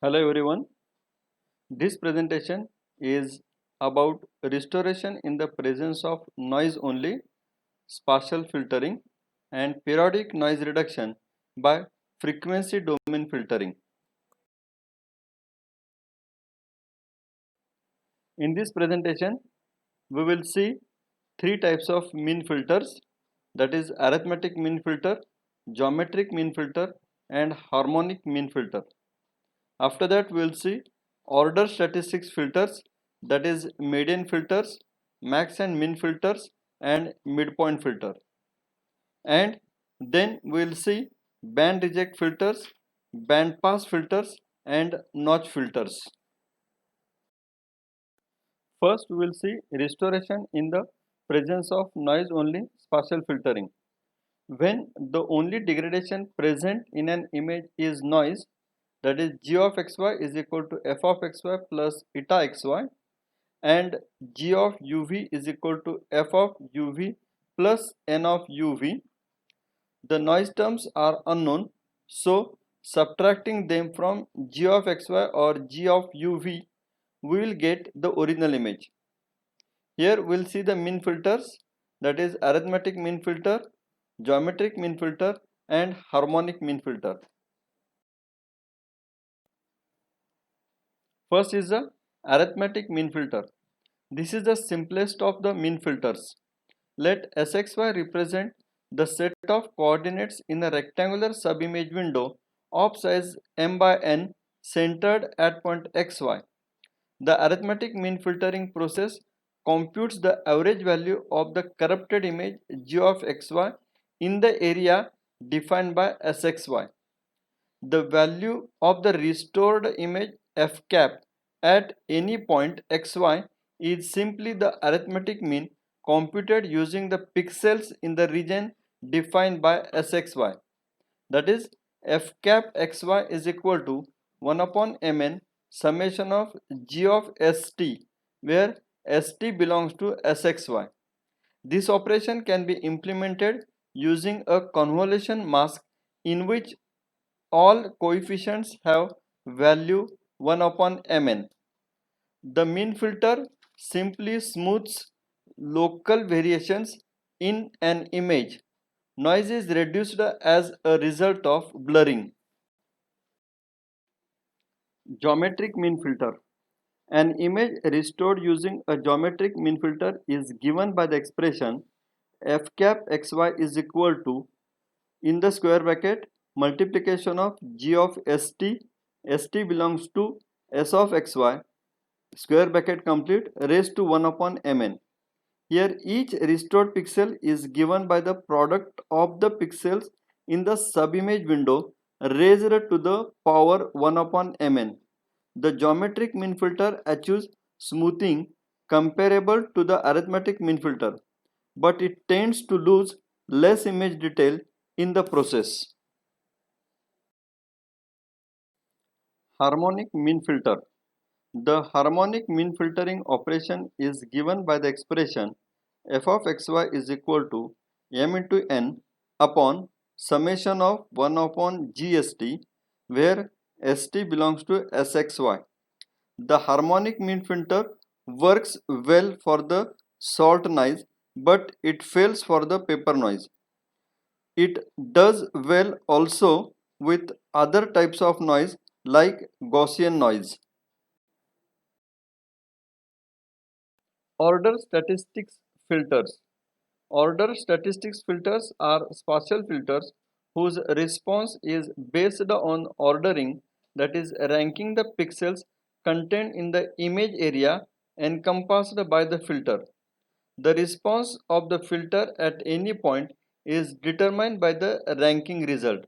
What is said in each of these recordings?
Hello everyone. This presentation is about restoration in the presence of noise only, spatial filtering, and periodic noise reduction by frequency domain filtering. In this presentation, we will see three types of mean filters, that is arithmetic mean filter, geometric mean filter, and harmonic mean filter. After that, we will see order statistics filters, that is median filters, max and min filters, and midpoint filter. And then we will see band reject filters, band pass filters, and notch filters. First, we will see restoration in the presence of noise only spatial filtering. When the only degradation present in an image is noise, that is g of xy is equal to f of xy plus eta xy, and g of uv is equal to f of uv plus n of uv. The noise terms are unknown, so subtracting them from g of xy or g of uv, we will get the original image. Here we will see the mean filters, that is arithmetic mean filter, geometric mean filter, and harmonic mean filter. First is the arithmetic mean filter. This is the simplest of the mean filters. Let Sxy represent the set of coordinates in a rectangular subimage window of size m by n centered at point xy. The arithmetic mean filtering process computes the average value of the corrupted image g of xy in the area defined by Sxy. The value of the restored image f cap at any point xy is simply the arithmetic mean computed using the pixels in the region defined by Sxy. That is, f cap xy is equal to 1 upon mn summation of g of st, where st belongs to Sxy. This operation can be implemented using a convolution mask in which all coefficients have value 1 upon mn. The mean filter simply smooths local variations in an image. Noise is reduced as a result of blurring. Geometric mean filter. An image restored using a geometric mean filter is given by the expression f cap xy is equal to, in the square bracket, multiplication of g of st, st belongs to s of xy, square bracket complete, raised to 1 upon mn. Here each restored pixel is given by the product of the pixels in the subimage window raised to the power 1 upon mn. The geometric mean filter achieves smoothing comparable to the arithmetic mean filter, but it tends to lose less image detail in the process. Harmonic mean filter. The harmonic mean filtering operation is given by the expression f of xy is equal to m into n upon summation of 1 upon gst, where st belongs to sxy. The harmonic mean filter works well for the salt noise, but it fails for the paper noise. It does well also with other types of noise like Gaussian noise. Order statistics filters. Order statistics filters are spatial filters whose response is based on ordering, that is, ranking the pixels contained in the image area encompassed by the filter. The response of the filter at any point is determined by the ranking result.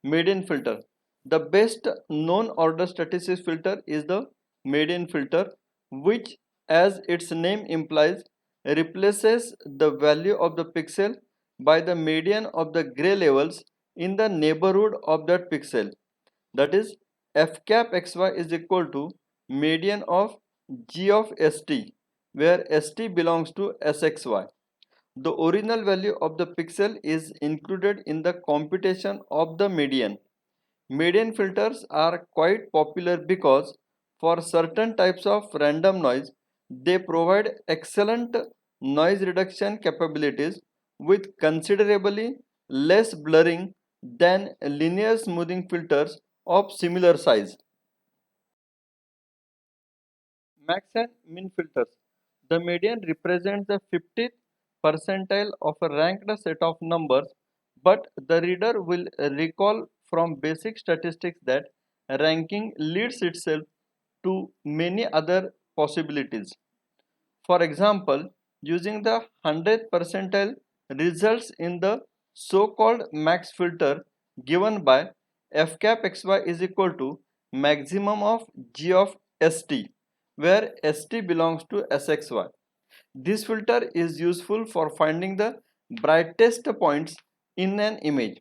Median filter. The best known order statistics filter is the median filter, which, as its name implies, replaces the value of the pixel by the median of the gray levels in the neighborhood of that pixel. That is, f cap xy is equal to median of g of st, where st belongs to sxy. The original value of the pixel is included in the computation of the median. Median filters are quite popular because for certain types of random noise, they provide excellent noise reduction capabilities with considerably less blurring than linear smoothing filters of similar size. Max and min filters. The median represents the 50th percentile of a ranked set of numbers, but the reader will recall from basic statistics that ranking leads itself to many other possibilities. For example, using the 100th percentile results in the so-called max filter given by f cap xy is equal to maximum of g of st, where st belongs to sxy. This filter is useful for finding the brightest points in an image.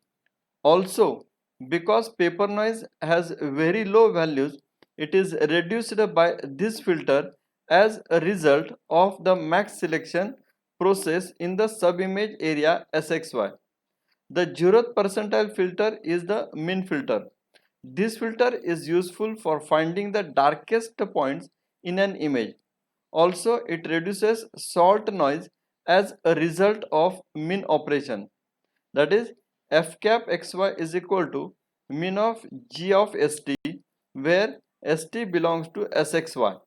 Also, because paper noise has very low values, it is reduced by this filter as a result of the max selection process in the subimage area SXY. The 0th percentile filter is the min filter. This filter is useful for finding the darkest points in an image. Also, it reduces salt noise as a result of min operation. That is, f cap xy is equal to min of g of st, where st belongs to sxy.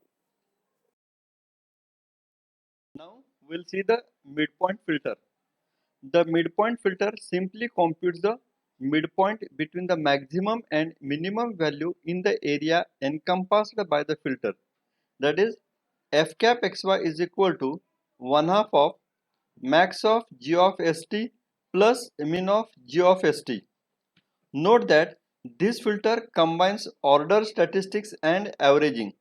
Now we'll see the midpoint filter. The midpoint filter simply computes the midpoint between the maximum and minimum value in the area encompassed by the filter. That is, f cap xy is equal to 1 half of max of g of st plus min of g of st. Note that this filter combines order statistics and averaging.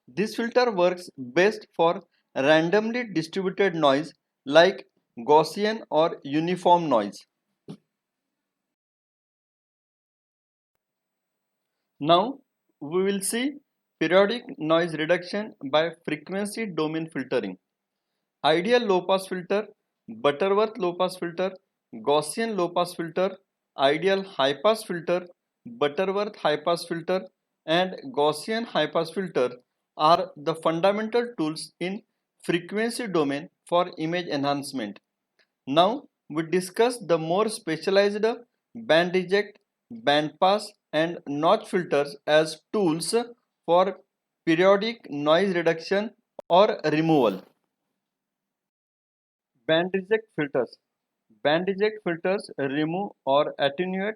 This filter works best for randomly distributed noise like Gaussian or uniform noise. Now we will see periodic noise reduction by frequency domain filtering. Ideal low pass filter, Butterworth low pass filter, Gaussian low pass filter, ideal high pass filter, Butterworth high pass filter, and Gaussian high pass filter are the fundamental tools in frequency domain for image enhancement. Now we discuss the more specialized band reject, band pass, and notch filters as tools for periodic noise reduction or removal. Band reject filters. Band reject filters remove or attenuate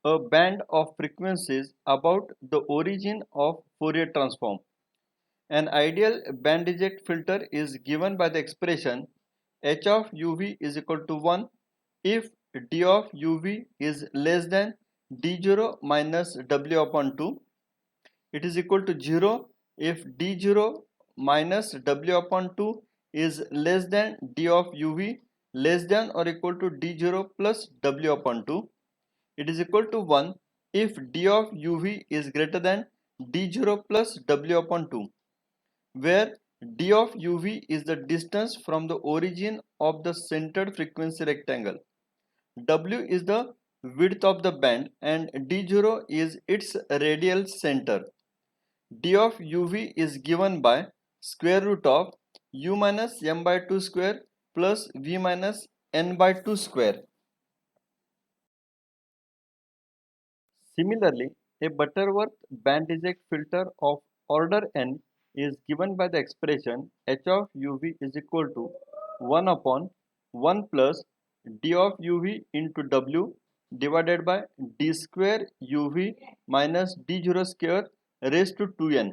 a band of frequencies about the origin of Fourier transform. An ideal band reject filter is given by the expression h of uv is equal to 1 if d of uv is less than d0 minus w upon 2. It is equal to 0 if d0 minus w upon 2 is less than d of uv less than or equal to d0 plus w upon 2. It is equal to 1 if d of uv is greater than d0 plus w upon 2, where d of uv is the distance from the origin of the centered frequency rectangle. W is the width of the band and d0 is its radial center. D of uv is given by square root of u minus m by 2 square plus v minus n by 2 square. Similarly, a Butterworth band reject filter of order n is given by the expression h of uv is equal to 1 upon 1 plus d of uv into w divided by d square uv minus d0 square raised to 2n,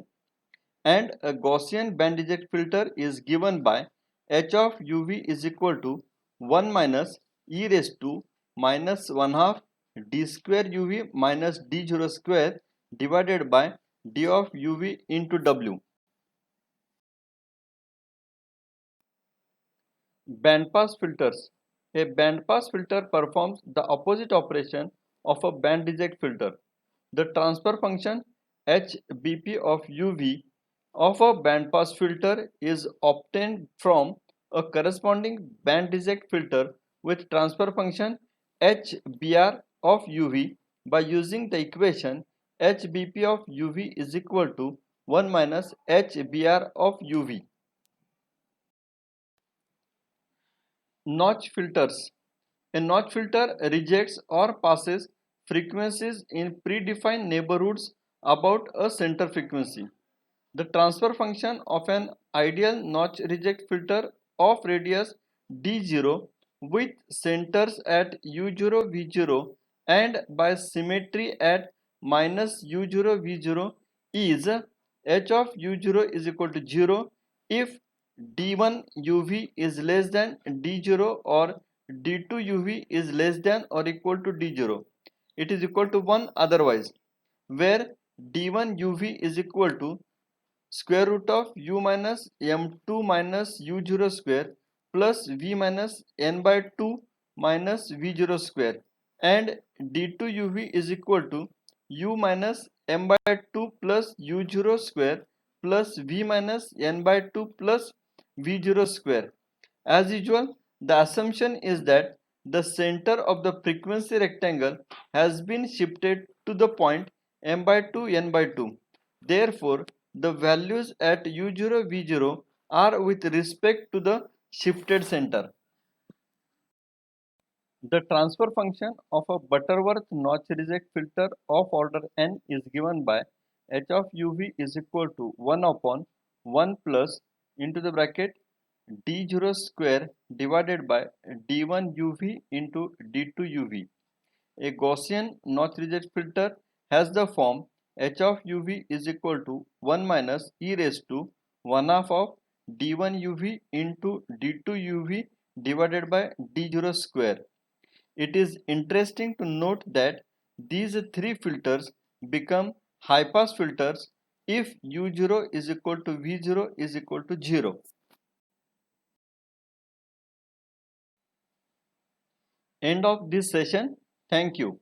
and a Gaussian band reject filter is given by h of uv is equal to 1 minus e raised to minus 1 half d square uv minus d0 square divided by d of uv into w. Bandpass filters. A bandpass filter performs the opposite operation of a band reject filter. The transfer function HBP of UV of a bandpass filter is obtained from a corresponding band reject filter with transfer function HBR of UV by using the equation HBP of UV is equal to 1 minus HBR of UV. Notch filters. A notch filter rejects or passes frequencies in predefined neighborhoods about a center frequency. The transfer function of an ideal notch reject filter of radius d0 with centers at u0 v0 and by symmetry at minus u0 v0 is h of u0 is equal to 0 if d1 uv is less than d0 or d2 uv is less than or equal to d0. It is equal to 1 otherwise, where d1 uv is equal to square root of u minus m2 minus u0 square plus v minus n by 2 minus v0 square, and d2 uv is equal to u minus m by 2 plus u0 square plus v minus n by 2 plus v0 square. As usual, the assumption is that the center of the frequency rectangle has been shifted to the point m by 2 n by 2. Therefore, the values at u0 v0 are with respect to the shifted center. The transfer function of a Butterworth notch reject filter of order n is given by h of uv is equal to 1 upon 1 plus into the bracket d0 square divided by d1 uv into d2 uv. A Gaussian notch reject filter has the form h of uv is equal to 1 minus e raised to 1 half of d1 uv into d2 uv divided by d0 square. It is interesting to note that these three filters become high pass filters if u0 is equal to v0 is equal to 0. End of this session. Thank you.